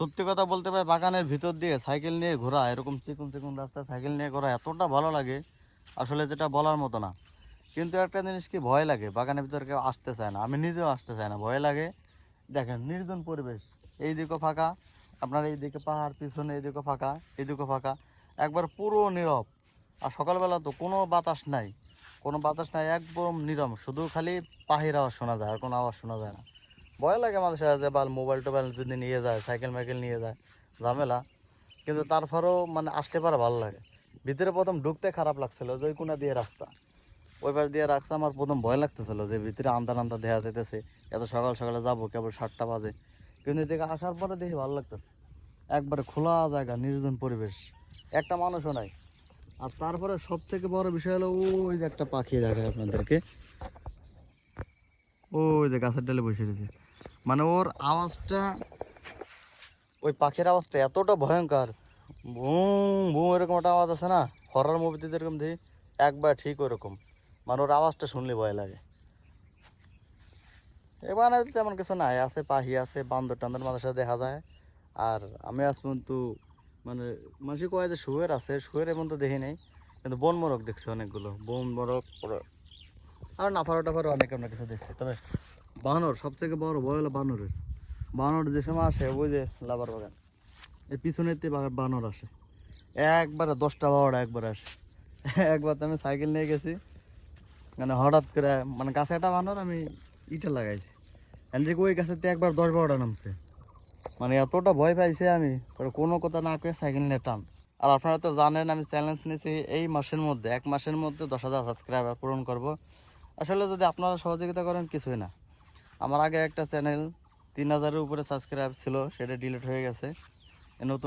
সত্যি কথা বলতে ভাই, বাগানের ভিতর দিয়ে সাইকেল নিয়ে ঘোরা, এরকম চিকন চিকন রাস্তায় সাইকেল নিয়ে ঘোরা এতটা ভালো লাগে আসলে যেটা বলার মতো না। কিন্তু একটা জিনিস কি, ভয় লাগে, বাগানের ভিতরে কেউ আসতে চায় না, আমি নিজেও আসতে চাই না, ভয় লাগে। দেখেন নির্জন পরিবেশ, এই দিকও ফাঁকা, আপনার এইদিকে পাহাড়, পিছনে এইদিকে ফাঁকা, এইদিকে ফাঁকা, একবার পুরো নীরব। আর সকালবেলা তো কোনো বাতাস নাই, কোনো বাতাস নাই, একদম নীরব, শুধু খালি পাখির আওয়াজ শোনা যায়, আর কোনো আওয়াজ শোনা যায় না। ভয় লাগে মানুষের, যে বা মোবাইল টোবাইল যদি নিয়ে যায়, সাইকেল মাইকেল নিয়ে যায়, ঝামেলা। কিন্তু তারপরেও মানে আসতে পারে ভালো লাগে। ভিতরে প্রথম ঢুকতে খারাপ লাগছিল, যে ওই কোনা দিয়ে রাস্তা, ওই পাশ দিয়ে রাস্তা, আমার প্রথম ভয় লাগতেছিল যে ভিতরে আন্দার আন্দার দেখা যাইতেছে, এত সকাল সকালে যাবো, কেবল 7টা বাজে। কিন্তু এদিকে আসার পরে দেখি ভালো লাগতেছে, একবারে খোলা জায়গা, নির্জন পরিবেশ, একটা মানুষও নাই। আর তারপরে সব থেকে বড় বিষয় হলো, ওই যে একটা পাখি দেখায় আপনাদেরকে, ওই যে গাছের ডালে বসে রয়েছে, মানে ওর আওয়াজটা, ওই পাখির আওয়াজটা এতটা ভয়ঙ্কর, বুম বুম এরকম একটা আওয়াজ আছে না, হরর মুভিতে যেরকম দেখি, একবার ঠিক ওরকম, মানে ওর আওয়াজটা শুনলে ভয় লাগে। এবার তেমন কিছু নাই, আছে পাখি আছে, বান্দর টান্দর মাঝে সাথে দেখা যায়। আর আমি আজ পর্যন্ত মানে মানুষ কয় যে শুয়ের আছে, শুয়ের এমন তো দেখি নাই, কিন্তু বন মোরগ দেখছি অনেকগুলো, বন মোরগ, আর নাফারো টাফারো অনেক আমরা কিছু দেখছি। তবে বানর সবথেকে বড় ভয় হলো বানরের। বানর যে সময় আসে, ওই যে লাবার বাগান, এই পিছনেতে বানর আসে, একবারে 10টা 12টা একবারে আসে। একবার তো আমি সাইকেল নিয়ে গেছি, মানে হঠাৎ করে, মানে গাছে একটা বানর, আমি ইটা লাগাইছি, এদিকে ওই গাছেতে একবার 10 12টা নামছে, মানে এতটা ভয় পাইছে আমি, পরে কোনো কথা না কয়ে সাইকেল নিয়ে টান। আর আপনারা তো জানেন আমি চ্যালেঞ্জ নিয়েছি, এই মাসের মধ্যে, 1 মাসের মধ্যে 10,000 সাবস্ক্রাইবার পূরণ করব। আসলে যদি আপনারা সহযোগিতা করেন কিছুই না। আমার আগে একটা চ্যানেল 3,000-এর উপরে সাবস্ক্রাইব ছিল, সেটা ডিলিট হয়ে গেছে, নতুন